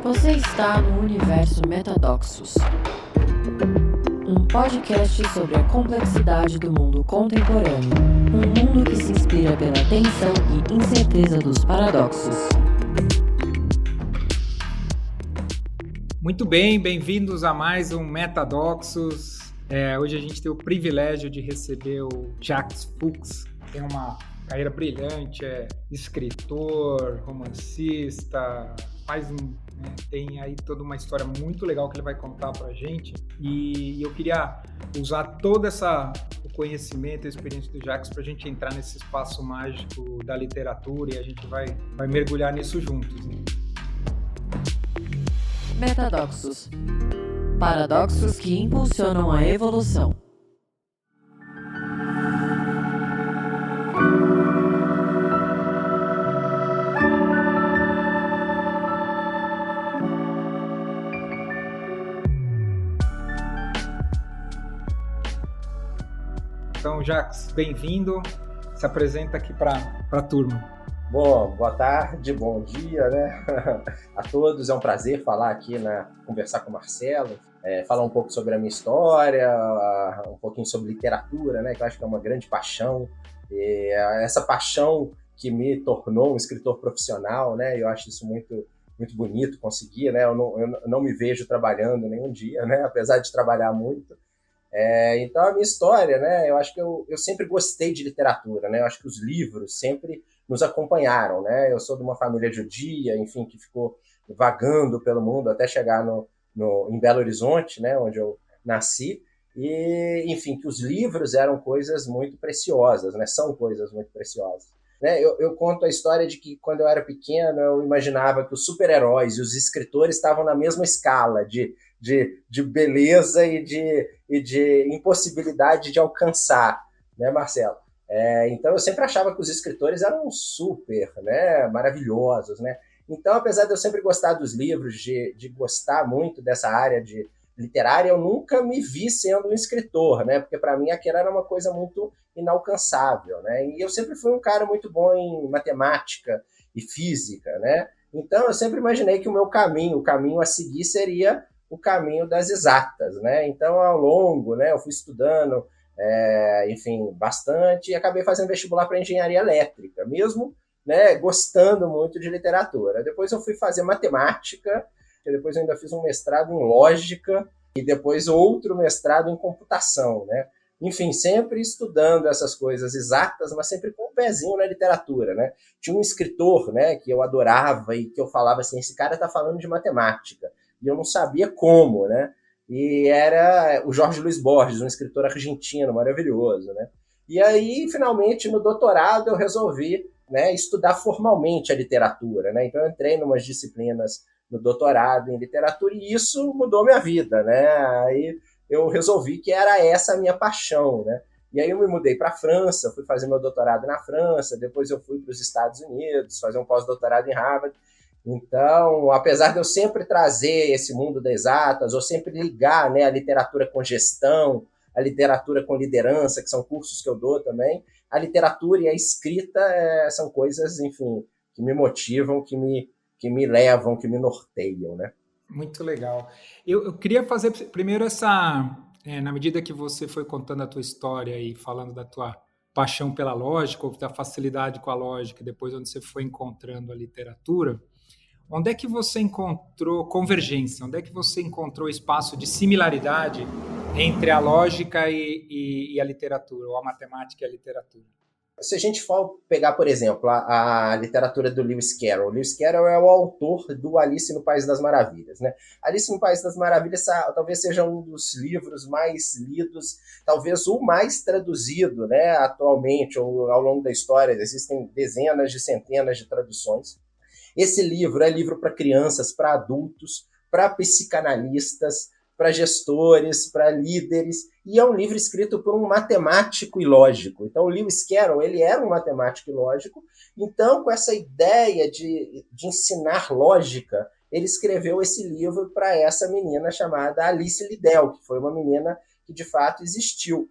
Você está no universo Metadoxos, um podcast sobre a complexidade do mundo contemporâneo, um mundo que se inspira pela tensão e incerteza dos paradoxos. Muito bem, bem-vindos a mais um Metadoxos. Hoje a gente tem o privilégio de receber o Jacques Fuchs, que tem uma carreira brilhante, é escritor, romancista, tem aí toda uma história muito legal que ele vai contar pra gente. E eu queria usar todo o conhecimento e a experiência do Jacques pra gente entrar nesse espaço mágico da literatura e a gente vai mergulhar nisso juntos, né? Metadoxos. Paradoxos que impulsionam a evolução. Então, Jacques, bem-vindo. Se apresenta aqui para a turma. Bom, boa tarde, bom dia, né, a todos. É um prazer falar aqui, conversar com o Marcelo, falar um pouco sobre a minha história, um pouquinho sobre literatura, né, que eu acho que é uma grande paixão. E essa paixão que me tornou um escritor profissional, né, eu acho isso muito, muito bonito conseguir, né, eu não me vejo trabalhando nenhum dia, né, apesar de trabalhar muito. Então a minha história, né, eu acho que eu sempre gostei de literatura, né, eu acho que os livros sempre nos acompanharam, né, eu sou de uma família judia, enfim, que ficou vagando pelo mundo até chegar em Belo Horizonte, né, onde eu nasci, e, enfim, que os livros eram coisas muito preciosas, né, são coisas muito preciosas. Né, eu conto a história de que quando eu era pequeno eu imaginava que os super-heróis e os escritores estavam na mesma escala de beleza e de impossibilidade de alcançar, né, Marcelo? Então eu sempre achava que os escritores eram super, né, maravilhosos, né? Então, apesar de eu sempre gostar dos livros, de gostar muito dessa área literária, eu nunca me vi sendo um escritor, né? Porque para mim aquilo era uma coisa muito inalcançável, né? E eu sempre fui um cara muito bom em matemática e física, né? Então eu sempre imaginei que o caminho a seguir seria o caminho das exatas, né? Então, ao longo, né, eu fui estudando, enfim, bastante, e acabei fazendo vestibular para engenharia elétrica, mesmo, né, gostando muito de literatura. Depois eu fui fazer matemática, depois eu ainda fiz um mestrado em lógica, e depois outro mestrado em computação, né? Enfim, sempre estudando essas coisas exatas, mas sempre com um pezinho na literatura, né? Tinha um escritor, né, que eu adorava e que eu falava assim, esse cara está falando de matemática. E eu não sabia como, né? E era o Jorge Luis Borges, um escritor argentino maravilhoso, né? E aí, finalmente, no doutorado, eu resolvi, né, estudar formalmente a literatura, né? Então, eu entrei em umas disciplinas no doutorado em literatura e isso mudou minha vida, né? Aí eu resolvi que era essa a minha paixão, né? E aí eu me mudei para a França, fui fazer meu doutorado na França, depois eu fui para os Estados Unidos, fazer um pós-doutorado em Harvard. Então, apesar de eu sempre trazer esse mundo das exatas, ou sempre ligar, né, a literatura com gestão, a literatura com liderança, que são cursos que eu dou também, a literatura e a escrita são coisas, enfim, que me motivam, que me levam, que me norteiam, né? Muito legal. Eu queria fazer primeiro na medida que você foi contando a tua história e falando da tua paixão pela lógica, ou da facilidade com a lógica, depois onde você foi encontrando a literatura, onde é que você encontrou convergência? Onde é que você encontrou espaço de similaridade entre a lógica e a literatura, ou a matemática e a literatura? Se a gente for pegar, por exemplo, a literatura do Lewis Carroll. Lewis Carroll é o autor do Alice no País das Maravilhas, né? Alice no País das Maravilhas talvez seja um dos livros mais lidos, talvez o mais traduzido, né, atualmente, ou ao longo da história. Existem dezenas de centenas de traduções. Esse livro é livro para crianças, para adultos, para psicanalistas, para gestores, para líderes, e é um livro escrito por um matemático e lógico. Então, o Lewis Carroll, ele era um matemático e lógico, então, com essa ideia de ensinar lógica, ele escreveu esse livro para essa menina chamada Alice Liddell, que foi uma menina que, de fato, existiu.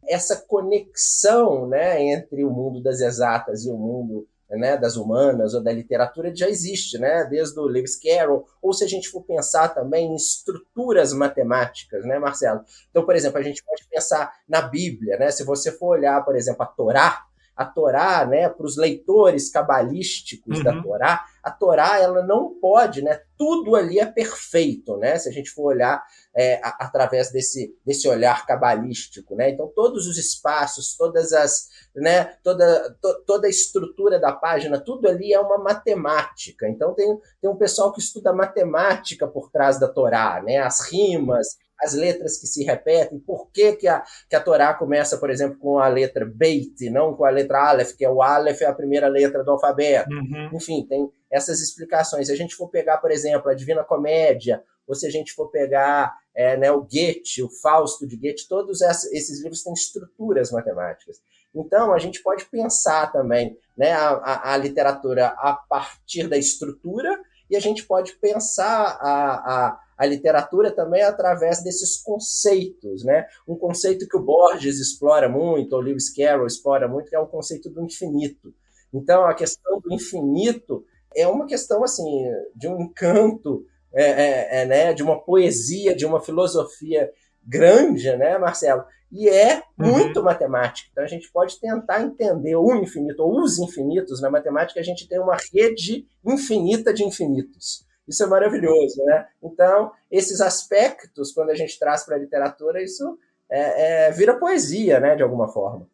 Essa conexão, né, entre o mundo das exatas e o mundo né, das humanas ou da literatura já existe, né, desde o Lewis Carroll, ou se a gente for pensar também em estruturas matemáticas, né, Marcelo? Então, por exemplo, a gente pode pensar na Bíblia, né? Se você for olhar, por exemplo, a Torá, né, para os leitores cabalísticos da Torá, a Torá ela não pode, né, tudo ali é perfeito, né, se a gente for olhar através desse olhar cabalístico, né, então todos os espaços, todas as, né, toda a estrutura da página, tudo ali é uma matemática, então tem um pessoal que estuda matemática por trás da Torá, né, as rimas, as letras que se repetem, por que a Torá começa, por exemplo, com a letra Beit, não com a letra Aleph, que o Aleph é a primeira letra do alfabeto. Enfim, tem essas explicações. Se a gente for pegar, por exemplo, a Divina Comédia, ou se a gente for pegar né, o Goethe, o Fausto de Goethe, todos esses livros têm estruturas matemáticas. Então, a gente pode pensar também, né, a literatura a partir da estrutura, e a gente pode pensar a literatura também através desses conceitos, né? Um conceito que o Borges explora muito, ou Lewis Carroll explora muito, que é o conceito do infinito. Então, a questão do infinito é uma questão assim de um encanto, né? De uma poesia, de uma filosofia grande, né, Marcelo? E é muito matemática. Então, a gente pode tentar entender o infinito, ou os infinitos. Na matemática, a gente tem uma rede infinita de infinitos. Isso é maravilhoso, né? Então, esses aspectos, quando a gente traz para a literatura, isso vira poesia, né, de alguma forma.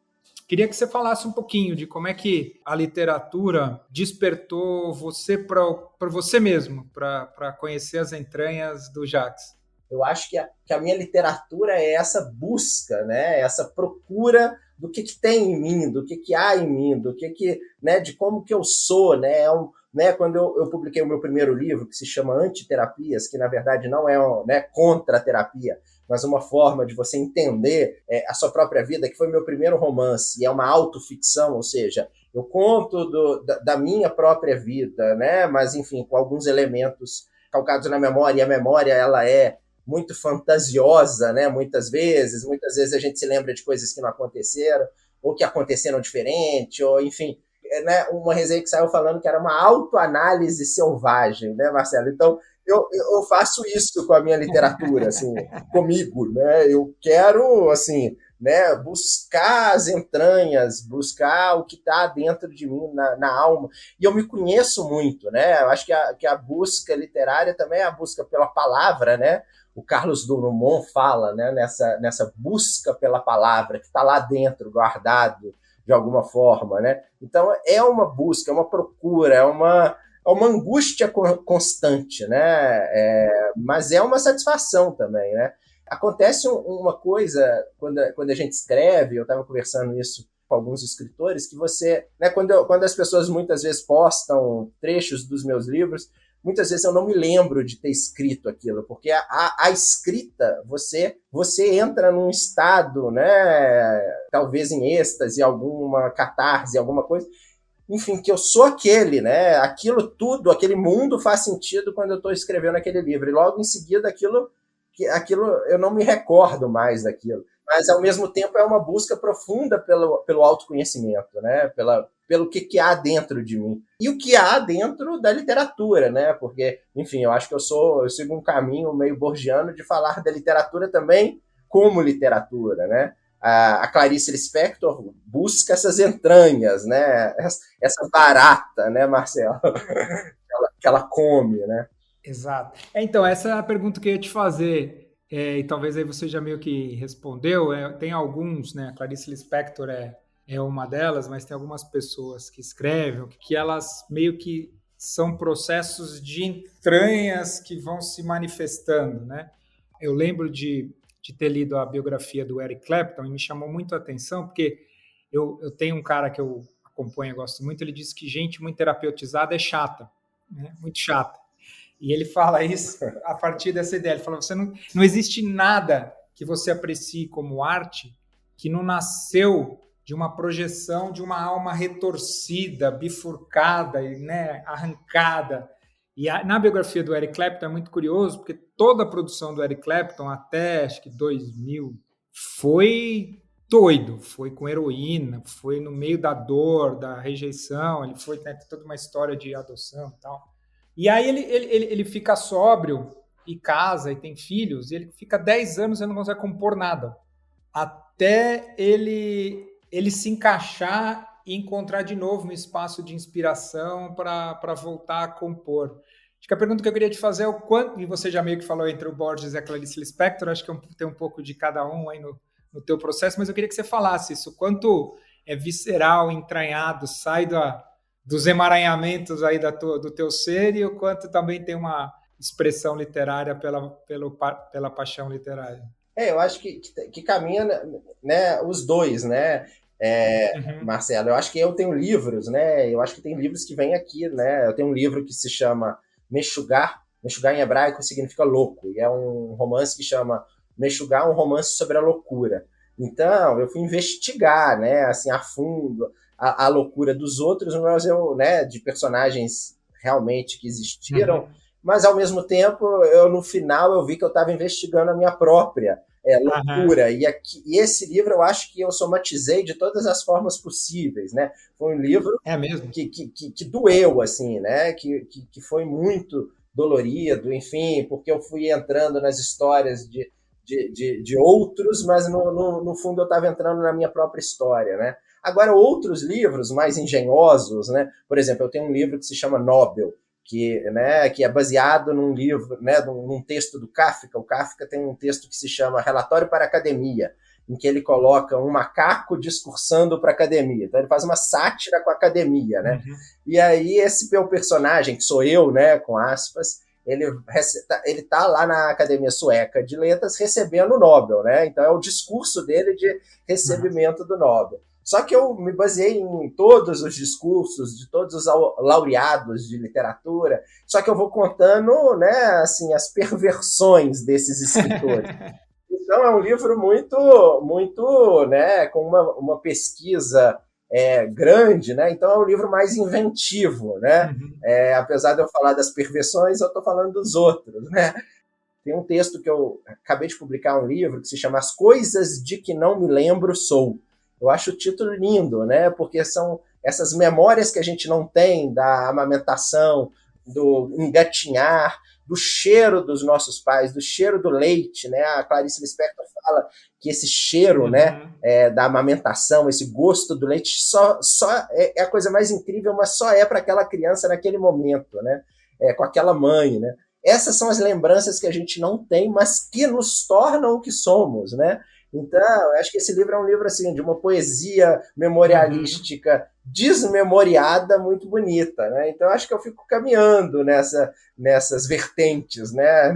Queria que você falasse um pouquinho de como é que a literatura despertou você para você mesmo, para conhecer as entranhas do Jacques. Eu acho que a minha literatura é essa busca, né? Essa procura do que tem em mim, do que há em mim, do né? De como que eu sou, né? Né, quando eu publiquei o meu primeiro livro, que se chama Antiterapias, que na verdade não é né, contra a terapia, mas uma forma de você entender a sua própria vida, que foi meu primeiro romance, e é uma autoficção, ou seja, eu conto da minha própria vida, né, mas enfim, com alguns elementos calcados na memória, e a memória ela é muito fantasiosa, né, muitas vezes a gente se lembra de coisas que não aconteceram, ou que aconteceram diferente, ou enfim, né, uma resenha que saiu falando que era uma autoanálise selvagem, né, Marcelo? Então, eu faço isso com a minha literatura, assim, comigo, né? Eu quero, assim, né, buscar as entranhas, buscar o que está dentro de mim, na alma. E eu me conheço muito, né? Eu acho que a busca literária também é a busca pela palavra, né? O Carlos Drummond fala, né, nessa busca pela palavra que está lá dentro, guardado, de alguma forma, né? Então é uma busca, é uma procura, é uma angústia constante, né? Mas é uma satisfação também, né? Acontece uma coisa quando a gente escreve, eu estava conversando isso com alguns escritores, que você, né? Quando as pessoas muitas vezes postam trechos dos meus livros, muitas vezes eu não me lembro de ter escrito aquilo, porque a escrita, você entra num estado, né, talvez em êxtase, alguma catarse, alguma coisa, enfim, que eu sou aquele, né, aquilo tudo, aquele mundo faz sentido quando eu estou escrevendo aquele livro, e logo em seguida aquilo eu não me recordo mais daquilo, mas ao mesmo tempo é uma busca profunda pelo autoconhecimento, né, pelo que há dentro de mim. E o que há dentro da literatura, né? Porque, enfim, eu acho que eu sigo um caminho meio borgiano de falar da literatura também como literatura, né? A Clarice Lispector busca essas entranhas, né? Essa barata, né, Marcelo? que ela come, né? Exato. Então, essa é a pergunta que eu ia te fazer, e talvez aí você já meio que respondeu. Tem alguns, né? A Clarice Lispector é uma delas, mas tem algumas pessoas que escrevem que elas meio que são processos de entranhas que vão se manifestando, né? Eu lembro de ter lido a biografia do Eric Clapton e me chamou muito a atenção, porque eu tenho um cara que eu acompanho e gosto muito, ele diz que gente muito terapeutizada é chata, né? Muito chata. E ele fala isso a partir dessa ideia. Ele fala, não existe nada que você aprecie como arte que não nasceu de uma projeção de uma alma retorcida, bifurcada, né, arrancada. E na biografia do Eric Clapton é muito curioso, porque toda a produção do Eric Clapton, até acho que 2000, foi doido, foi com heroína, foi no meio da dor, da rejeição, ele foi, né, toda uma história de adoção e tal. E aí ele fica sóbrio e casa e tem filhos, e ele fica 10 anos e não consegue compor nada. Até ele se encaixar e encontrar de novo um espaço de inspiração para voltar a compor. Acho que a pergunta que eu queria te fazer é o quanto, e você já meio que falou entre o Borges e a Clarice Lispector, acho que tem um pouco de cada um aí no teu processo, mas eu queria que você falasse isso, quanto é visceral, entranhado, sai dos emaranhamentos aí do teu ser e o quanto também tem uma expressão literária pela paixão literária. Eu acho que caminha, né, os dois, né, Marcelo. Eu acho que eu tenho livros, né, eu acho que tem livros que vêm aqui, né, eu tenho um livro que se chama Meshuggah em hebraico significa louco, e é um romance que chama Meshuggah, um romance sobre a loucura. Então, eu fui investigar, né, assim, a fundo a loucura dos outros, mas né, de personagens realmente que existiram, mas ao mesmo tempo, no final, eu vi que eu estava investigando a minha própria loucura. E esse livro eu acho que eu somatizei de todas as formas possíveis, né? Foi um livro que doeu, assim, né? Que foi muito dolorido, enfim, porque eu fui entrando nas histórias de outros, mas no fundo eu estava entrando na minha própria história, né? Agora, outros livros mais engenhosos, né? Por exemplo, eu tenho um livro que se chama Nobel, que é baseado num livro, né, num texto do Kafka. O Kafka tem um texto que se chama Relatório para a Academia, em que ele coloca um macaco discursando para a academia. Então ele faz uma sátira com a academia, né? E aí esse meu personagem, que sou eu, né, com aspas, ele tá lá na Academia Sueca de Letras recebendo o Nobel, né? Então é o discurso dele de recebimento do Nobel. Só que eu me baseei em todos os discursos de todos os laureados de literatura, só que eu vou contando, né, assim, as perversões desses escritores. Então é um livro muito, né, com uma pesquisa grande, né? Então é um livro mais inventivo, né? Apesar de eu falar das perversões, eu estou falando dos outros, né? Tem um texto que eu acabei de publicar, um livro que se chama As Coisas de que Não Me Lembro Sou. Eu acho o título lindo, né? Porque são essas memórias que a gente não tem da amamentação, do engatinhar, do cheiro dos nossos pais, do cheiro do leite, né? A Clarice Lispector fala que esse cheiro, né, da amamentação, esse gosto do leite, só é a coisa mais incrível, mas só é para aquela criança naquele momento, né? Com aquela mãe, né? Essas são as lembranças que a gente não tem, mas que nos tornam o que somos, né? Então, eu acho que esse livro é um livro assim, de uma poesia memorialística desmemoriada muito bonita, né? Então, eu acho que eu fico caminhando nessas vertentes, né?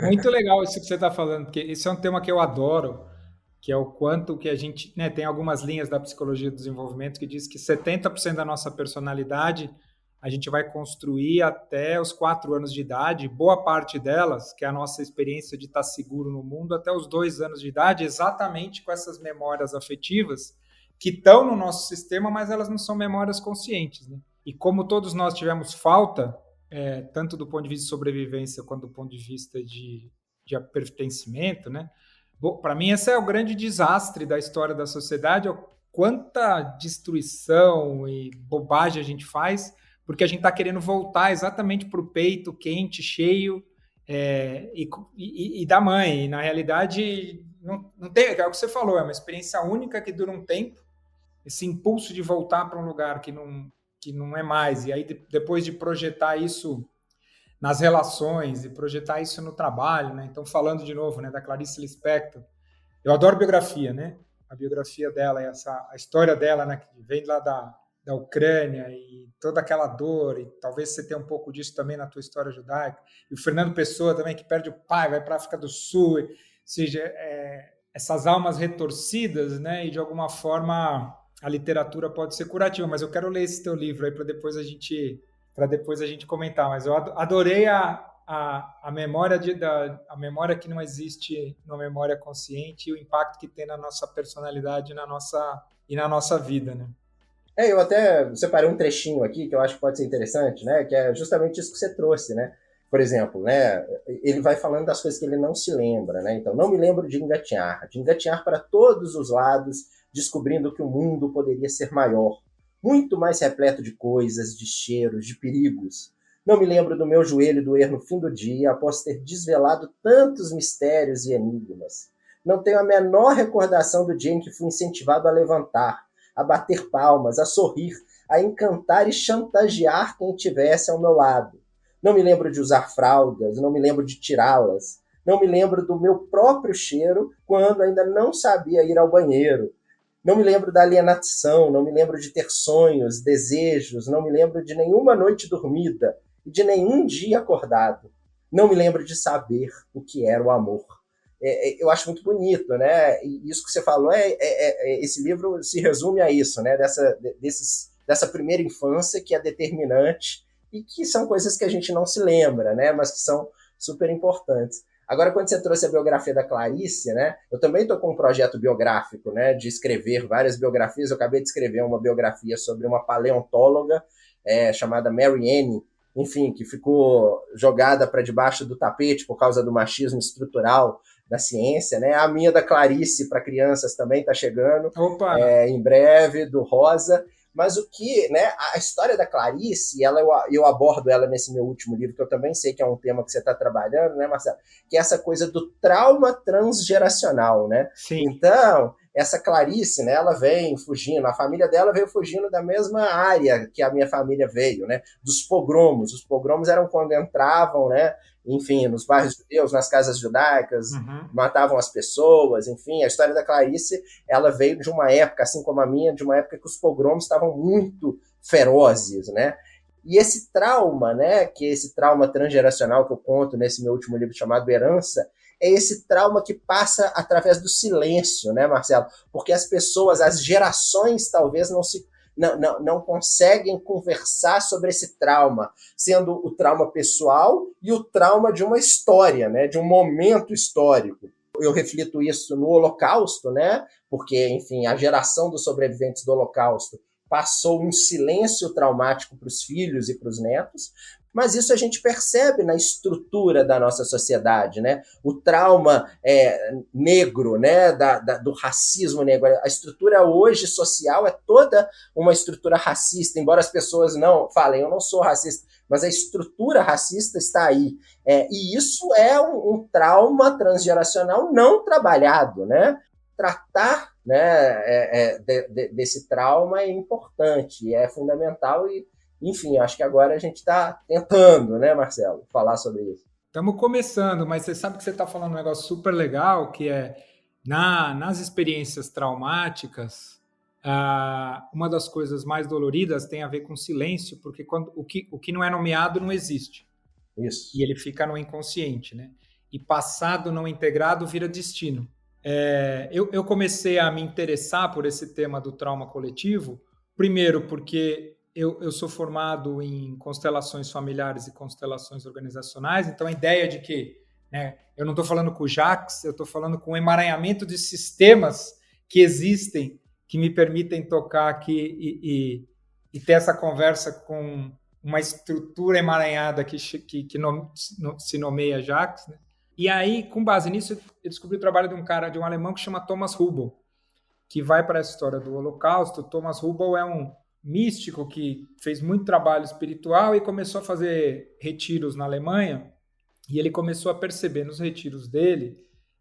Muito legal isso que você está falando, porque esse é um tema que eu adoro, que é o quanto que a gente, né, tem algumas linhas da psicologia do desenvolvimento que diz que 70% da nossa personalidade a gente vai construir até os 4 anos de idade, boa parte delas, que é a nossa experiência de estar seguro no mundo, até os 2 anos de idade, exatamente com essas memórias afetivas que estão no nosso sistema, mas elas não são memórias conscientes, né? E como todos nós tivemos falta, tanto do ponto de vista de sobrevivência quanto do ponto de vista de pertencimento, né? Para mim, esse é o grande desastre da história da sociedade, quanta destruição e bobagem a gente faz, porque a gente está querendo voltar exatamente para o peito quente, cheio, e da mãe. E, na realidade, não tem, é o que você falou, é uma experiência única que dura um tempo, esse impulso de voltar para um lugar que não é mais, e aí depois de projetar isso nas relações e projetar isso no trabalho, né? Então, falando de novo, né, da Clarice Lispector, eu adoro biografia, né? A biografia dela, a história dela, né, que vem lá da Ucrânia e toda aquela dor, e talvez você tenha um pouco disso também na tua história judaica, e o Fernando Pessoa também, que perde o pai, vai para a África do Sul, ou seja, essas almas retorcidas, né, e de alguma forma a literatura pode ser curativa, mas eu quero ler esse teu livro aí para depois a gente comentar, mas eu adorei a memória a memória que não existe na memória consciente e o impacto que tem na nossa personalidade e na nossa vida, né? Eu até separei um trechinho aqui que eu acho que pode ser interessante, né? Que é justamente isso que você trouxe, né? Por exemplo, né, ele vai falando das coisas que ele não se lembra, né? Então, não me lembro de engatinhar para todos os lados, descobrindo que o mundo poderia ser maior, muito mais repleto de coisas, de cheiros, de perigos. Não me lembro do meu joelho doer no fim do dia, após ter desvelado tantos mistérios e enigmas. Não tenho a menor recordação do dia em que fui incentivado a levantar, a bater palmas, a sorrir, a encantar e chantagear quem estivesse ao meu lado. Não me lembro de usar fraldas, não me lembro de tirá-las. Não me lembro do meu próprio cheiro quando ainda não sabia ir ao banheiro. Não me lembro da alienação, não me lembro de ter sonhos, desejos, não me lembro de nenhuma noite dormida e de nenhum dia acordado. Não me lembro de saber o que era o amor. Eu acho muito bonito, né? E isso que você falou, esse livro se resume a isso, né? Dessa primeira infância que é determinante e que são coisas que a gente não se lembra, né? Mas que são super importantes. Agora, quando você trouxe a biografia da Clarice, né? Eu também estou com um projeto biográfico, né? De escrever várias biografias. Eu acabei de escrever uma biografia sobre uma paleontóloga chamada Mary Anne, enfim, que ficou jogada para debaixo do tapete por causa do machismo estrutural da ciência, né? A minha da Clarice para crianças também está chegando. Opa! Em breve, do Rosa. Mas o que, né, a história da Clarice, eu abordo ela nesse meu último livro, que eu também sei que é um tema que você está trabalhando, né, Marcelo? Que é essa coisa do trauma transgeracional, né? Sim. Então, essa Clarice, né, ela vem fugindo, a família dela veio fugindo da mesma área que a minha família veio, né? Dos pogromos. Os pogromos eram quando entravam, né? Enfim, nos bairros judeus, nas casas judaicas, matavam as pessoas, enfim. A história da Clarice, ela veio de uma época, assim como a minha, de uma época que os pogromos estavam muito ferozes, né? E esse trauma, né, que é esse trauma transgeracional que eu conto nesse meu último livro chamado Herança, é esse trauma que passa através do silêncio, né, Marcelo? Porque as pessoas, as gerações talvez não conseguem conversar sobre esse trauma, sendo o trauma pessoal e o trauma de uma história, né, de um momento histórico. Eu reflito isso no Holocausto, né, porque, enfim, a geração dos sobreviventes do Holocausto passou um silêncio traumático para os filhos e para os netos, mas isso a gente percebe na estrutura da nossa sociedade, né? O trauma negro, né? Do racismo negro. A estrutura hoje social é toda uma estrutura racista, embora as pessoas não falem, eu não sou racista, mas a estrutura racista está aí. E isso é um trauma transgeracional não trabalhado, né? Tratar, né, desse trauma é importante, é fundamental e, enfim, acho que agora a gente está tentando, né, Marcelo, falar sobre isso. Estamos começando, mas você sabe que você está falando um negócio super legal, que é nas experiências traumáticas, uma das coisas mais doloridas tem a ver com silêncio, porque o que não é nomeado não existe. Isso. E ele fica no inconsciente, né? E passado não integrado vira destino. Eu comecei a me interessar por esse tema do trauma coletivo, primeiro porque eu sou formado em constelações familiares e constelações organizacionais, então a ideia de que, né, eu não estou falando com o Jacques, eu estou falando com o emaranhamento de sistemas que existem, que me permitem tocar aqui e ter essa conversa com uma estrutura emaranhada que se nomeia Jacques, né? E aí, com base nisso, eu descobri o trabalho de um alemão que chama Thomas Hübl, que vai para a história do Holocausto. Thomas Hübl é um místico que fez muito trabalho espiritual e começou a fazer retiros na Alemanha, e ele começou a perceber nos retiros dele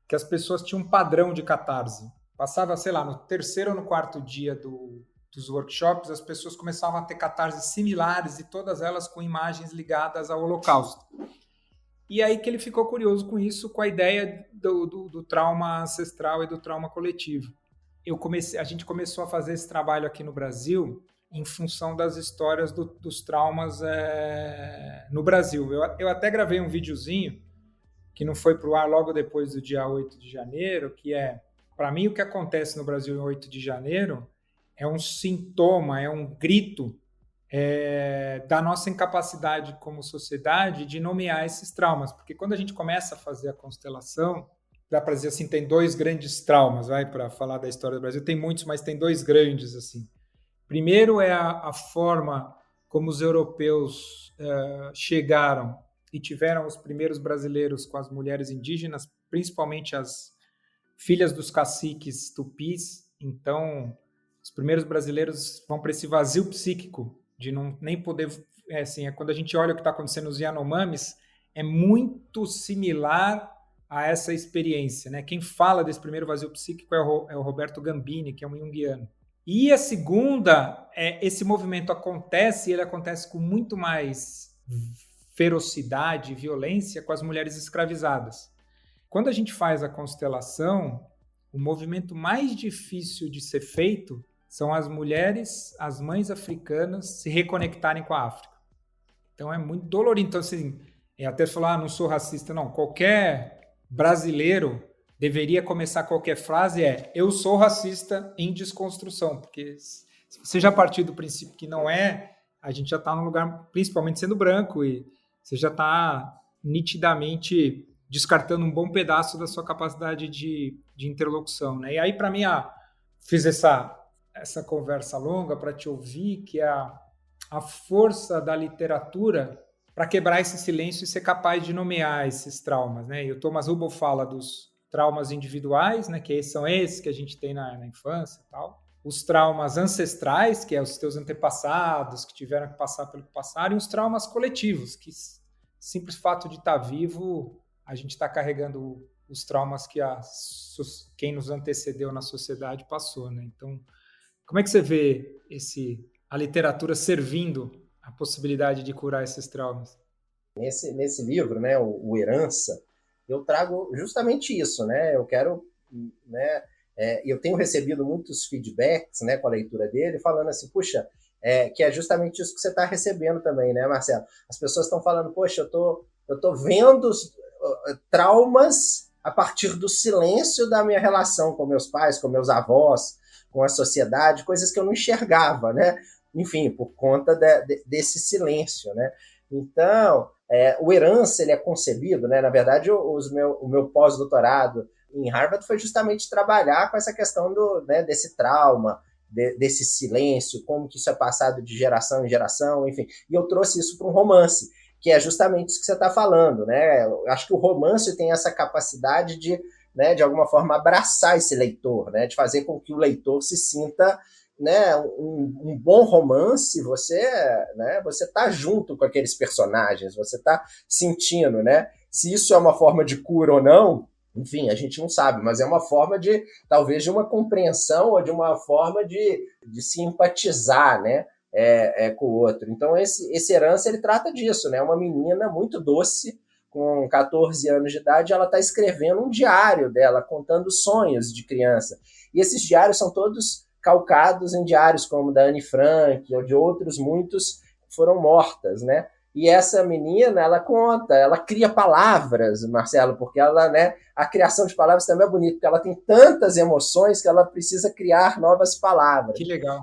que as pessoas tinham um padrão de catarse. Passava, sei lá, no terceiro ou no quarto dia dos workshops, as pessoas começavam a ter catarses similares e todas elas com imagens ligadas ao Holocausto. E aí que ele ficou curioso com isso, com a ideia do trauma ancestral e do trauma coletivo. A gente começou a fazer esse trabalho aqui no Brasil em função das histórias dos traumas no Brasil. Eu até gravei um videozinho que não foi para o ar logo depois do dia 8 de janeiro, que para mim, o que acontece no Brasil em 8 de janeiro é um sintoma, é um grito da nossa incapacidade como sociedade de nomear esses traumas. Porque quando a gente começa a fazer a constelação, dá para dizer assim, tem dois grandes traumas, para falar da história do Brasil. Tem muitos, mas tem dois grandes, assim. Primeiro é a forma como os europeus chegaram e tiveram os primeiros brasileiros com as mulheres indígenas, principalmente as filhas dos caciques tupis. Então, os primeiros brasileiros vão para esse vazio psíquico de não nem poder... quando a gente olha o que está acontecendo nos Yanomamis, é muito similar a essa experiência, né? Quem fala desse primeiro vazio psíquico é o Roberto Gambini, que é um junguiano. E a segunda, esse movimento acontece, e ele acontece com muito mais ferocidade e violência com as mulheres escravizadas. Quando a gente faz a constelação, o movimento mais difícil de ser feito são as mulheres, as mães africanas se reconectarem com a África. Então é muito dolorido. Então, assim, até falar, não sou racista, não. Qualquer brasileiro deveria começar qualquer frase eu sou racista em desconstrução, porque se você já partir do princípio que não a gente já está num lugar, principalmente sendo branco, e você já está nitidamente descartando um bom pedaço da sua capacidade de interlocução, né? E aí, para mim, fiz essa conversa longa para te ouvir, que é a força da literatura para quebrar esse silêncio e ser capaz de nomear esses traumas, né? E o Thomas Hubble fala dos traumas individuais, né? Que são esses que a gente tem na infância e tal. Os traumas ancestrais, que é os teus antepassados que tiveram que passar pelo que passaram, e os traumas coletivos, que simples fato de estar vivo, a gente está carregando os traumas que quem nos antecedeu na sociedade passou, né? Então, como é que você vê a literatura servindo a possibilidade de curar esses traumas? Nesse livro, né, o Herança, eu trago justamente isso, né? Eu quero, né? Eu tenho recebido muitos feedbacks, né, com a leitura dele, falando assim, puxa, que é justamente isso que você está recebendo também, né, Marcelo? As pessoas estão falando, poxa, eu tô vendo traumas a partir do silêncio da minha relação com meus pais, com meus avós, com a sociedade, coisas que eu não enxergava, né? Enfim, por conta desse silêncio, né? Então, o Herança, ele é concebido, né? Na verdade, o meu pós-doutorado em Harvard foi justamente trabalhar com essa questão desse trauma, desse silêncio, como que isso é passado de geração em geração, enfim. E eu trouxe isso para um romance, que é justamente isso que você está falando, né? Eu acho que o romance tem essa capacidade de alguma forma, abraçar esse leitor, né? De fazer com que o leitor se sinta, né, um bom romance, você tá junto com aqueles personagens, você tá sentindo, né? Se isso é uma forma de cura ou não, enfim, a gente não sabe, mas é uma forma talvez de uma compreensão ou de uma forma de se empatizar, né? Com o outro. Então, esse Herança, ele trata disso, né? Uma menina muito doce, com 14 anos de idade, ela está escrevendo um diário dela, contando sonhos de criança. E esses diários são todos calcados em diários como da Anne Frank, ou de outros muitos que foram mortas, né? E essa menina, ela conta, ela cria palavras, Marcelo, porque ela, né, a criação de palavras também é bonita, porque ela tem tantas emoções que ela precisa criar novas palavras. Que legal.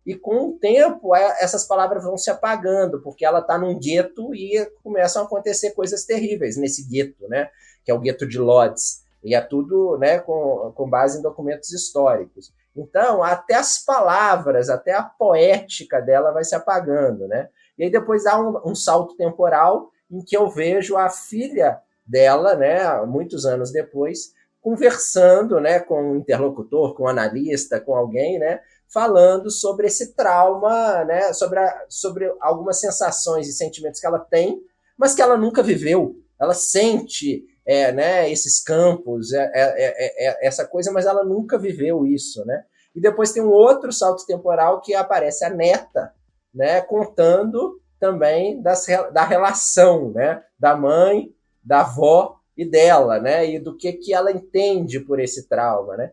E com o tempo, essas palavras vão se apagando, porque ela está num gueto e começam a acontecer coisas terríveis nesse gueto, né? Que é o gueto de Lodz. E é tudo, né, com base em documentos históricos. Então, até as palavras, até a poética dela vai se apagando, né? E aí depois há um salto temporal em que eu vejo a filha dela, né, muitos anos depois, conversando, né, com um interlocutor, com um analista, com alguém, né, falando sobre esse trauma, né, sobre algumas sensações e sentimentos que ela tem, mas que ela nunca viveu. Ela sente né, esses campos, essa coisa, mas ela nunca viveu isso, né? E depois tem um outro salto temporal que aparece a neta, né, contando também da relação, né, da mãe, da avó e dela, né, e do que ela entende por esse trauma, né?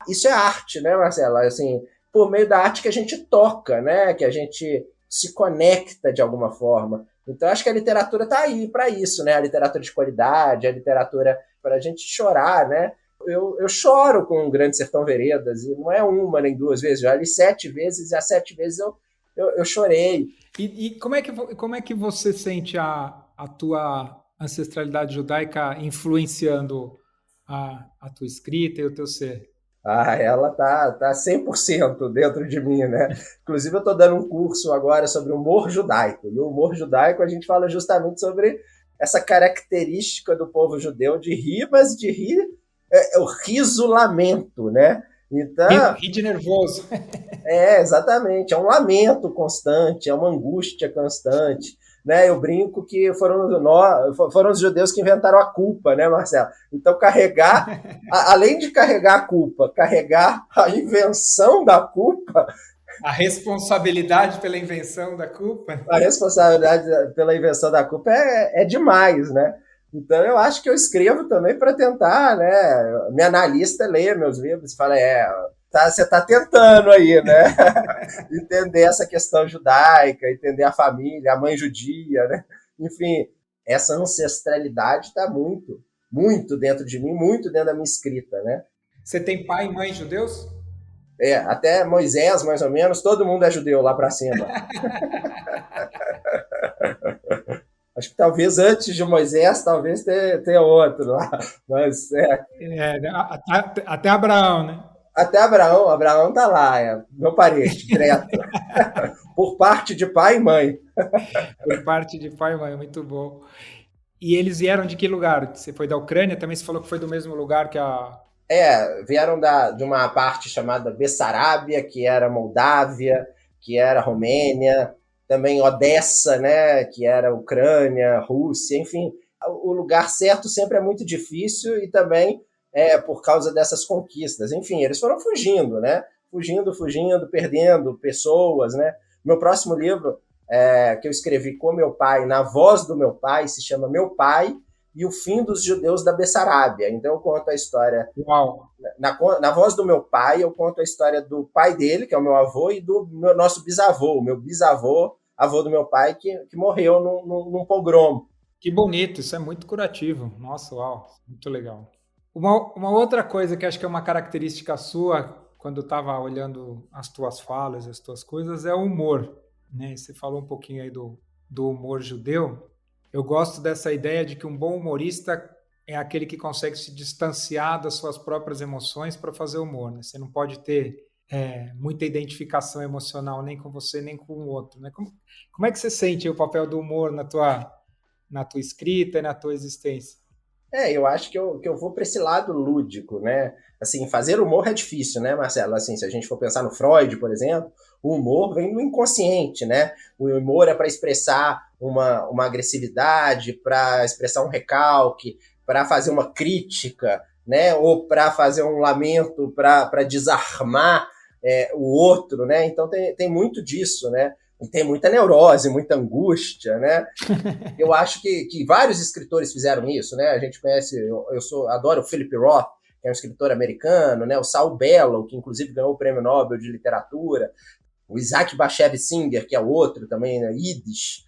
Isso é arte, né, Marcela? Assim, por meio da arte que a gente toca, né, que a gente se conecta de alguma forma. Então, acho que a literatura está aí para isso, né? A literatura de qualidade, a literatura para a gente chorar, né? Eu choro com o Grande Sertão Veredas, e não é uma nem duas vezes, já li 7 vezes, e as 7 vezes eu chorei. E como é que você sente a tua ancestralidade judaica influenciando a tua escrita e o teu ser? Ela tá 100% dentro de mim, né? Inclusive, eu estou dando um curso agora sobre o humor judaico. E o humor judaico, a gente fala justamente sobre essa característica do povo judeu de rir, mas de rir o riso-lamento, né? Então, Ri de nervoso. exatamente, é um lamento constante, é uma angústia constante, né? Eu brinco que foram os judeus que inventaram a culpa, né, Marcelo? Então, além de carregar a culpa, carregar a invenção da culpa. A responsabilidade pela invenção da culpa. A responsabilidade pela invenção da culpa é demais, né? Então, eu acho que eu escrevo também para tentar, né? Minha analista lê meus livros e fala, você está tentando aí, né? Entender essa questão judaica, entender a família, a mãe judia, né? Enfim, essa ancestralidade está muito, muito dentro de mim, muito dentro da minha escrita, né? Você tem pai e mãe judeus? Até Moisés, mais ou menos, todo mundo é judeu lá para cima. Acho que talvez antes de Moisés, talvez tenha outro lá. Mas até Abraão, né? Até Abraão tá lá, meu parente, direto. Por parte de pai e mãe. Por parte de pai e mãe, muito bom. E eles vieram de que lugar? Você foi da Ucrânia? Também você falou que foi do mesmo lugar que a... Vieram de uma parte chamada Bessarábia, que era Moldávia, que era Romênia, também Odessa, né, que era Ucrânia, Rússia, enfim. O lugar certo sempre é muito difícil e também por causa dessas conquistas. Enfim, eles foram fugindo, né? Fugindo, perdendo pessoas, né? Meu próximo livro, que eu escrevi com meu pai, na voz do meu pai, se chama Meu Pai e o Fim dos Judeus da Bessarábia. Então eu conto a história... Uau! Na voz do meu pai, eu conto a história do pai dele, que é o meu avô, e do nosso bisavô, o meu bisavô, avô do meu pai, que morreu num pogrom. Que bonito, isso é muito curativo. Nossa, uau, muito legal. Uma outra coisa que acho que é uma característica sua, quando eu estava olhando as tuas falas, as tuas coisas, é o humor, né? Você falou um pouquinho aí do humor judeu. Eu gosto dessa ideia de que um bom humorista é aquele que consegue se distanciar das suas próprias emoções para fazer humor, né? Você não pode ter muita identificação emocional nem com você, nem com o outro, né? Como é que você sente o papel do humor na tua escrita e na tua existência? Eu acho que eu vou para esse lado lúdico, né? Assim, fazer humor é difícil, né, Marcelo? Assim, se a gente for pensar no Freud, por exemplo, o humor vem do inconsciente, né? O humor é para expressar uma agressividade, para expressar um recalque, para fazer uma crítica, né? Ou para fazer um lamento, para desarmar o outro, né? Então tem muito disso, né? E tem muita neurose, muita angústia, né? Eu acho que vários escritores fizeram isso, né? A gente conhece, adoro o Philip Roth, que é um escritor americano, né? O Saul Bellow, que inclusive ganhou o Prêmio Nobel de Literatura, o Isaac Bashevis Singer, que é outro também, né? Yiddish,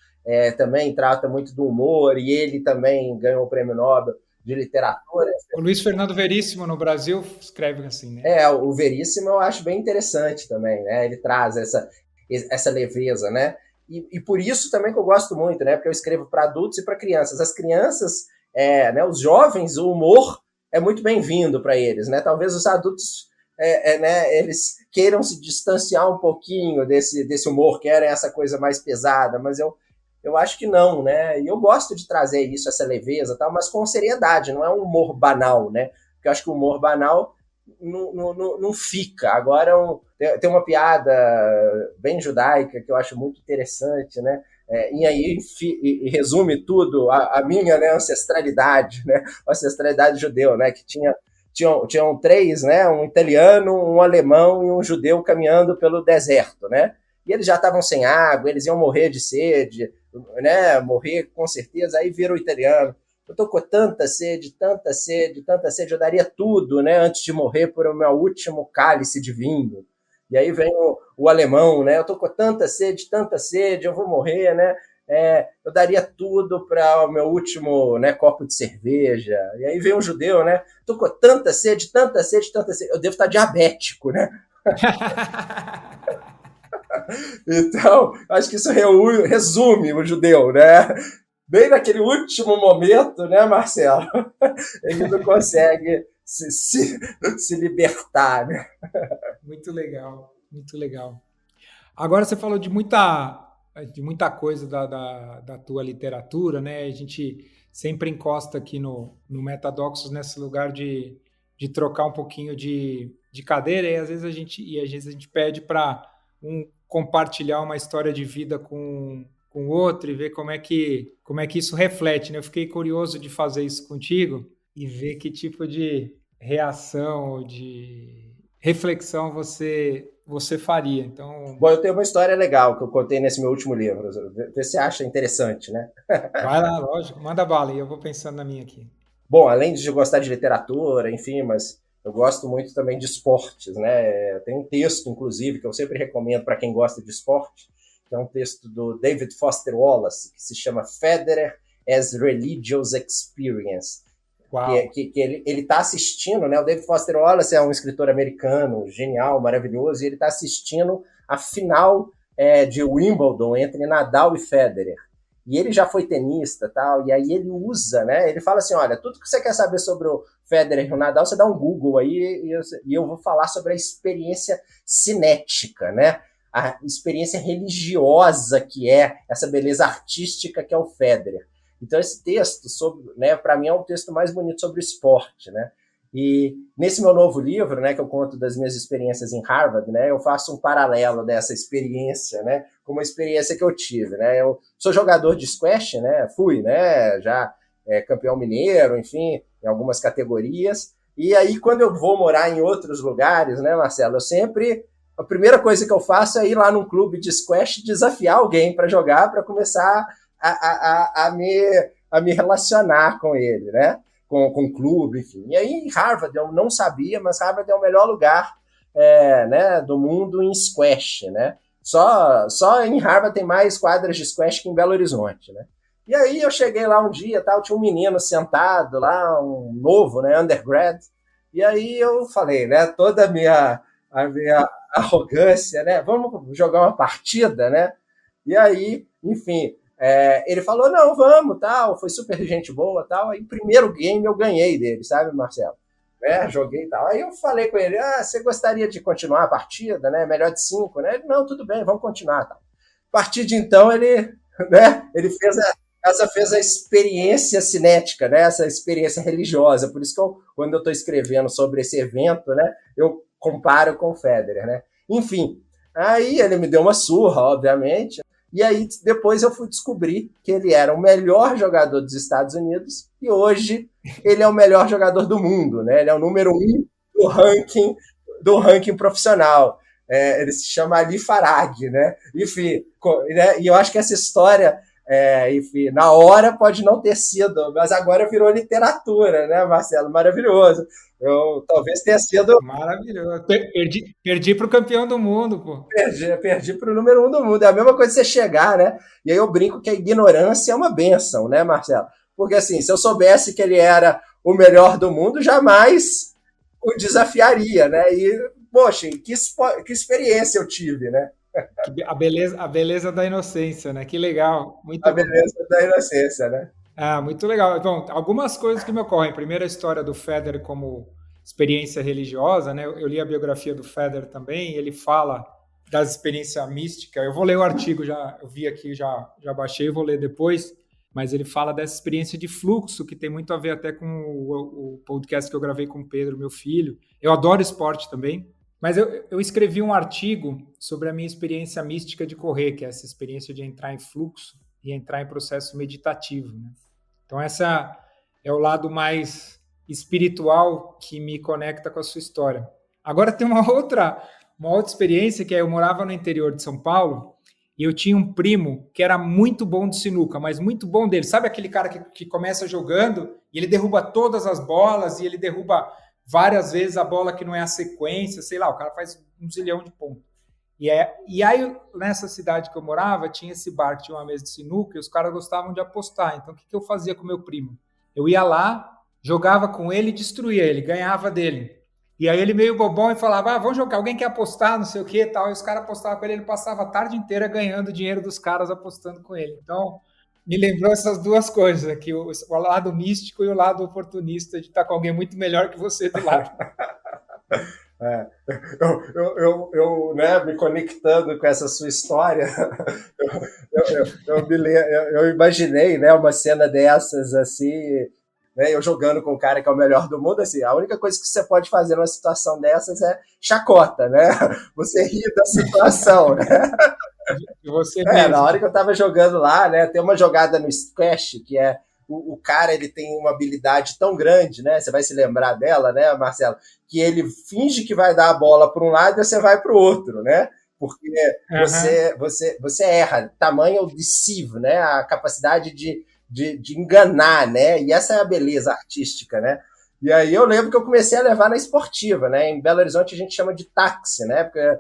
também trata muito do humor, e ele também ganhou o Prêmio Nobel de Literatura. O Luiz Fernando Veríssimo, no Brasil, escreve assim, né? O Veríssimo eu acho bem interessante também, né? Ele traz essa leveza, né? E por isso também que eu gosto muito, né? Porque eu escrevo para adultos e para crianças. As crianças, né? Os jovens, o humor é muito bem-vindo para eles, né? Talvez os adultos, né? Eles queiram se distanciar um pouquinho desse humor, querem essa coisa mais pesada, mas eu acho que não, né? E eu gosto de trazer isso, essa leveza, tal, mas com seriedade, não é um humor banal, né? Porque eu acho que o humor banal não fica. Agora tem uma piada bem judaica que eu acho muito interessante, né? E aí resume tudo a minha, né, ancestralidade, né? A ancestralidade judeu, né? Que tinham três, né? Um italiano, um alemão e um judeu caminhando pelo deserto, né? E eles já estavam sem água, eles iam morrer de sede, né? Morrer com certeza. Aí vira o italiano: eu tô com tanta sede, eu daria tudo, né, antes de morrer, por o meu último cálice de vinho. E aí vem o alemão, né, eu tô com tanta sede, eu vou morrer, né, eu daria tudo para o meu último, né, copo de cerveja. E aí vem o judeu, né, tô com tanta sede, eu devo estar diabético, né. Então, acho que isso resume o judeu, né? Bem naquele último momento, né, Marcelo? Ele não consegue se libertar, né? Muito legal, muito legal. Agora você falou de muita de muita coisa da tua literatura, né? A gente sempre encosta aqui no Metadoxos nesse lugar de trocar um pouquinho de cadeira, e às vezes a gente pede para compartilhar uma história de vida com o outro e ver como é que isso reflete, né? Eu fiquei curioso de fazer isso contigo e ver que tipo de reação ou de reflexão você faria. Então, Bom, eu tenho uma história legal que eu contei nesse meu último livro. Vê se você acha interessante, né? vai lá, lógico, manda bala, e eu vou pensando na minha aqui. Bom, além de gostar de literatura, enfim, mas eu gosto muito também de esportes, né? Tem um texto, inclusive, que eu sempre recomendo para quem gosta de esporte, que é um texto do David Foster Wallace, que se chama Federer as Religious Experience. Que ele está assistindo, né? O David Foster Wallace é um escritor americano, genial, maravilhoso, e ele está assistindo a final de Wimbledon entre Nadal e Federer. E ele já foi tenista, tal, e aí ele usa, né? Ele fala assim, olha, tudo que você quer saber sobre o Federer e o Nadal, você dá um Google aí e eu vou falar sobre a experiência cinética, né? A experiência religiosa que é essa beleza artística que é o Federer. Então, esse texto, né, para mim, é um texto mais bonito sobre esporte, né? E nesse meu novo livro, né, que eu conto das minhas experiências em Harvard, né, eu faço um paralelo dessa experiência, né, com uma experiência que eu tive, né? Eu sou jogador de squash, né? Fui, né? Já campeão mineiro, enfim, em algumas categorias. E aí, quando eu vou morar em outros lugares, né, Marcelo, a primeira coisa que eu faço é ir lá num clube de squash, desafiar alguém para jogar, para começar a me relacionar com ele, né? Com o clube, enfim. E aí, em Harvard, eu não sabia, mas Harvard é o melhor lugar né, do mundo em squash, né? Só em Harvard tem mais quadras de squash que em Belo Horizonte, né? E aí eu cheguei lá um dia, tal, tinha um menino sentado lá, um novo, né, undergrad, e aí eu falei, né, toda a minha arrogância, né, vamos jogar uma partida, né? E aí, enfim, ele falou, não, vamos, tal, foi super gente boa, tal. Aí, primeiro game eu ganhei dele, sabe, Marcelo? Joguei e tal. Aí eu falei com ele, você gostaria de continuar a partida, né? Melhor de 5, né? Ele, não, tudo bem, vamos continuar, tal. A partir de então, ele fez a experiência cinética, né? Essa experiência religiosa. Por isso que quando eu estou escrevendo sobre esse evento, né, eu comparo com o Federer, né? Enfim, aí ele me deu uma surra, obviamente. E aí depois eu fui descobrir que ele era o melhor jogador dos Estados Unidos e hoje ele é o melhor jogador do mundo, né? Ele é o número 1 do ranking profissional. Ele se chama Ali Farag, né? Enfim, né? E eu acho que essa história, enfim, na hora pode não ter sido, mas agora virou literatura, né, Marcelo? Maravilhoso. Talvez tenha sido... Maravilhoso. Perdi para o campeão do mundo, pô. Perdi para o número 1 do mundo. É a mesma coisa você chegar, né? E aí eu brinco que a ignorância é uma bênção, né, Marcelo? Porque assim, se eu soubesse que ele era o melhor do mundo, jamais o desafiaria, né? E, poxa, que experiência eu tive, né? A beleza da inocência, né? Que legal. Muito a beleza da inocência, né? Muito legal. Então, algumas coisas que me ocorrem. Primeiro, a história do Federer como experiência religiosa, né? Eu li a biografia do Federer também, e ele fala das experiências místicas. Eu vou ler o artigo, eu vi aqui, já baixei, vou ler depois, mas ele fala dessa experiência de fluxo, que tem muito a ver até com o podcast que eu gravei com o Pedro, meu filho. Eu adoro esporte também, mas eu escrevi um artigo sobre a minha experiência mística de correr, que é essa experiência de entrar em fluxo e entrar em processo meditativo, né? Então, essa é o lado mais espiritual que me conecta com a sua história. Agora, tem uma outra experiência, que eu morava no interior de São Paulo e eu tinha um primo que era muito bom de sinuca, mas muito bom dele. Sabe aquele cara que começa jogando e ele derruba todas as bolas e ele derruba várias vezes a bola que não é a sequência, sei lá, o cara faz 1 zilhão de pontos. E aí, nessa cidade que eu morava, tinha esse bar que tinha uma mesa de sinuca e os caras gostavam de apostar. Então, o que eu fazia com meu primo? Eu ia lá, jogava com ele e destruía ele, ganhava dele. E aí ele meio bobão e falava, vamos jogar, alguém quer apostar, não sei o que e tal. E os caras apostavam com ele, ele passava a tarde inteira ganhando dinheiro dos caras apostando com ele. Então, me lembrou essas duas coisas aqui, o lado místico e o lado oportunista de estar com alguém muito melhor que você do lado. É, né, me conectando com essa sua história, eu imaginei, né, uma cena dessas, assim, né, eu jogando com o cara que é o melhor do mundo, assim, a única coisa que você pode fazer numa situação dessas é chacota, né? Você ri da situação, né? De você Na mesmo. hora que eu tava jogando lá, né, tem uma jogada no Squash que é o cara, ele tem uma habilidade tão grande, né? Você vai se lembrar dela, né, Marcelo? Que ele finge que vai dar a bola para um lado e você vai para o outro, né? Porque Aham. você erra. Tamanho é o deceive, né? A capacidade de enganar, né? E essa é a beleza artística, né? E aí eu lembro que eu comecei a levar na esportiva, né? Em Belo Horizonte a gente chama de táxi, né? Porque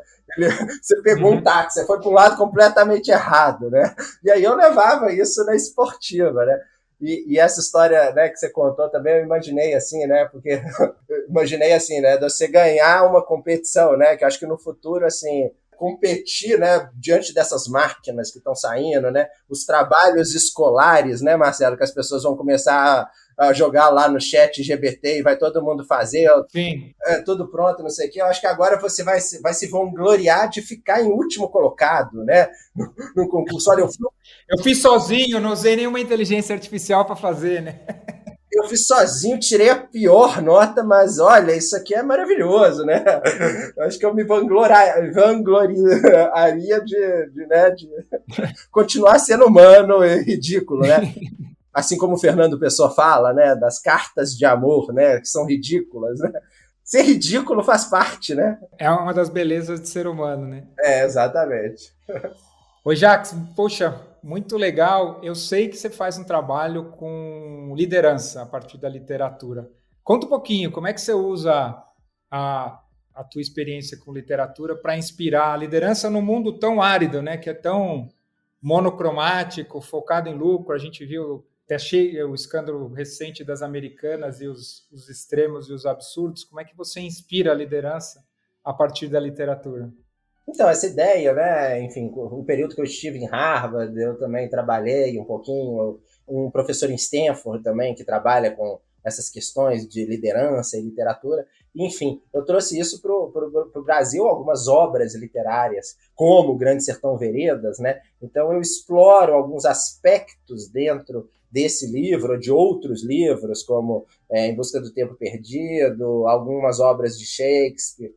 você pegou um Uhum. táxi, você foi para um lado completamente errado, né? E aí eu levava isso na esportiva, né? E essa história, né, que você contou também, eu imaginei assim, né? Porque eu imaginei assim, né, de você ganhar uma competição, né? Que eu acho que no futuro, assim, competir, né, diante dessas máquinas que estão saindo, né? Os trabalhos escolares, né, Marcelo, que as pessoas vão começar a jogar lá no chat GBT e vai todo mundo fazer, Sim. tudo pronto, não sei o quê. Eu acho que agora você vai se vangloriar de ficar em último colocado, né? No concurso. Olha, Eu fiz sozinho, não usei nenhuma inteligência artificial para fazer, né? eu fiz sozinho, tirei a pior nota, mas olha, isso aqui é maravilhoso, né? Eu acho que eu me vangloriaria né, de continuar sendo humano e ridículo, né? Assim como o Fernando Pessoa fala, né? Das cartas de amor, né? Que são ridículas, né? Ser ridículo faz parte, né? É uma das belezas de ser humano, né? Exatamente. Ô, Jax, poxa, muito legal. Eu sei que você faz um trabalho com liderança a partir da literatura. Conta um pouquinho, como é que você usa a tua experiência com literatura para inspirar a liderança num mundo tão árido, né? Que é tão monocromático, focado em lucro. A gente viu até o escândalo recente das americanas e os extremos e os absurdos. Como é que você inspira a liderança a partir da literatura? Então, essa ideia, né? Enfim, o período que eu estive em Harvard, eu também trabalhei um pouquinho, um professor em Stanford também, que trabalha com essas questões de liderança e literatura. Enfim, eu trouxe isso para o Brasil, algumas obras literárias, como o Grande Sertão Veredas, né? Então, eu exploro alguns aspectos dentro desse livro, ou de outros livros, como Em Busca do Tempo Perdido, algumas obras de Shakespeare,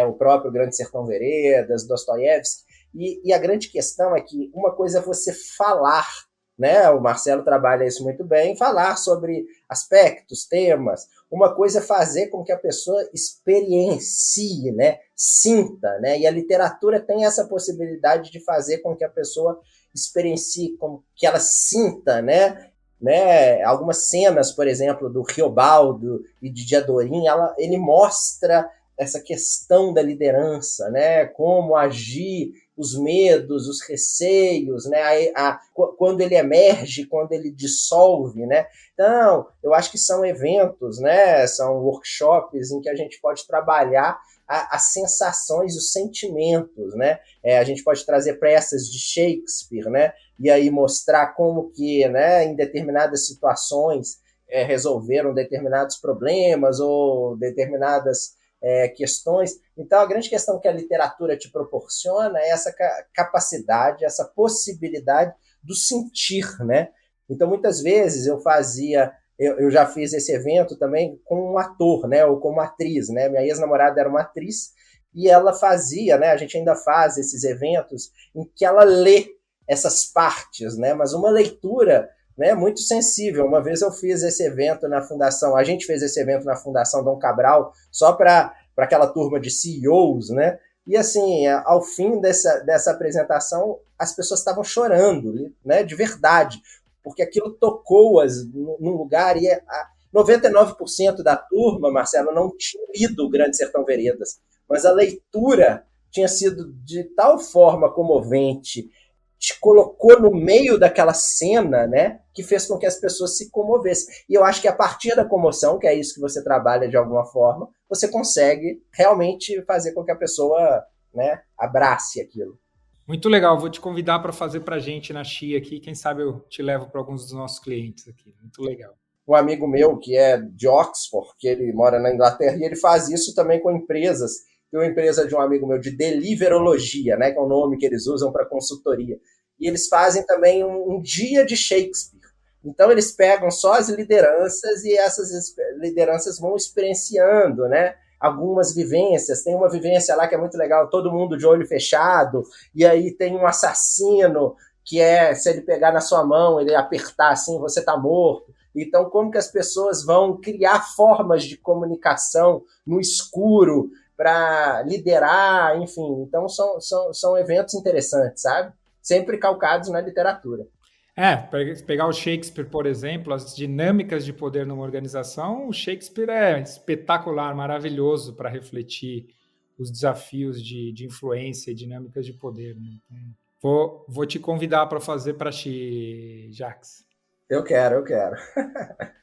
o próprio Grande Sertão Veredas, Dostoiévski. E a grande questão é que uma coisa é você falar, né? O Marcelo trabalha isso muito bem, falar sobre aspectos, temas. Uma coisa é fazer com que a pessoa experiencie, né? Sinta, né? E a literatura tem essa possibilidade de fazer com que a pessoa experiencie, com que ela sinta, né? Algumas cenas, por exemplo, do Riobaldo e de Diadorim, ele mostra essa questão da liderança, né? Como agir, os medos, os receios, né? Quando ele emerge, quando ele dissolve, né? Então, eu acho que são eventos, né? São workshops em que a gente pode trabalhar as sensações, os sentimentos, né? A gente pode trazer peças de Shakespeare, né? E aí mostrar como que, né? Em determinadas situações resolveram determinados problemas ou determinadas questões. Então, a grande questão que a literatura te proporciona é essa capacidade, essa possibilidade do sentir, né? Então, muitas vezes eu já fiz esse evento também com um ator, né? Ou com uma atriz, né? Minha ex-namorada era uma atriz e ela fazia, né? A gente ainda faz esses eventos em que ela lê essas partes, né? Mas uma leitura, né, muito sensível. Uma vez eu fiz esse evento na Fundação, a gente fez esse evento na Fundação Dom Cabral, só para aquela turma de CEOs, né? E assim, ao fim dessa apresentação, as pessoas estavam chorando, né, de verdade, porque aquilo tocou-as num lugar e 99% da turma, Marcelo, não tinha lido o Grande Sertão Veredas, mas a leitura tinha sido de tal forma comovente, te colocou no meio daquela cena, né, que fez com que as pessoas se comovessem. E eu acho que a partir da comoção, que é isso que você trabalha de alguma forma, você consegue realmente fazer com que a pessoa, né, abrace aquilo. Muito legal, vou te convidar para fazer para a gente na Chia aqui, quem sabe eu te levo para alguns dos nossos clientes aqui. Muito legal. um amigo meu que é de Oxford, que ele mora na Inglaterra, e ele faz isso também com empresas. Tem uma empresa de um amigo meu de deliverologia, né, que é o nome que eles usam para consultoria. E eles fazem também um dia de Shakespeare. Então eles pegam só as lideranças e essas lideranças vão experienciando, né, algumas vivências. Tem uma vivência lá que é muito legal, todo mundo de olho fechado, e aí tem um assassino que se ele pegar na sua mão, ele apertar assim, você tá morto. Então, como que as pessoas vão criar formas de comunicação no escuro para liderar, enfim. Então, são eventos interessantes, sabe? Sempre calcados na literatura. Pegar o Shakespeare, por exemplo, as dinâmicas de poder numa organização, o Shakespeare é espetacular, maravilhoso para refletir os desafios de influência e dinâmicas de poder. Né? Então, vou te convidar para fazer para ti, Jacques. Eu quero.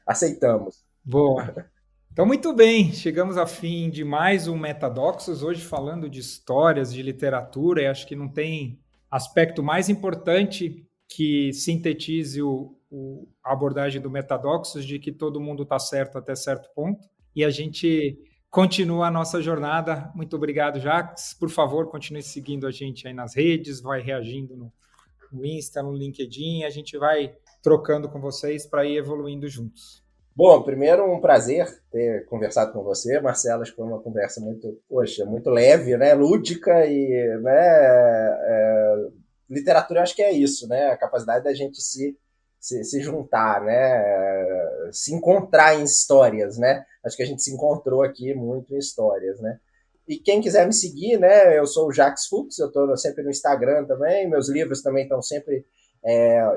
Aceitamos. Boa. Então, muito bem, chegamos ao fim de mais um Metadoxos, hoje falando de histórias, de literatura, e acho que não tem aspecto mais importante que sintetize a abordagem do Metadoxos, de que todo mundo está certo até certo ponto, e a gente continua a nossa jornada. Muito obrigado, Jacques. Por favor, continue seguindo a gente aí nas redes, vai reagindo no Insta, no LinkedIn, a gente vai trocando com vocês para ir evoluindo juntos. Bom, primeiro um prazer ter conversado com você, Marcelo. Acho que foi uma conversa muito leve, né, lúdica e, né, literatura, acho que é isso, né, a capacidade da gente se juntar, né, se encontrar em histórias, né. Acho que a gente se encontrou aqui muito em histórias, né. E quem quiser me seguir, né, eu sou o Jacques Fuchs, eu estou sempre no Instagram também, meus livros também estão sempre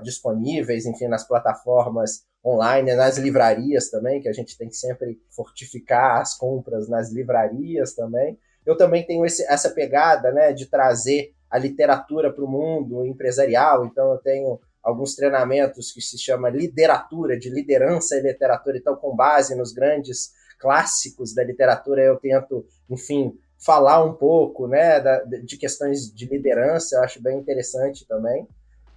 disponíveis, enfim, nas plataformas online, nas livrarias também, que a gente tem que sempre fortificar as compras nas livrarias também. Eu também tenho essa pegada, né, de trazer a literatura para o mundo empresarial, então eu tenho alguns treinamentos que se chama lideratura, de liderança e literatura, então com base nos grandes clássicos da literatura eu tento, enfim, falar um pouco, né, de questões de liderança, eu acho bem interessante também.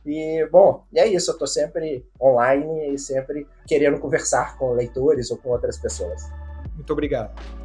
E, bom, é isso, eu estou sempre online e sempre querendo conversar com leitores ou com outras pessoas. Muito obrigado.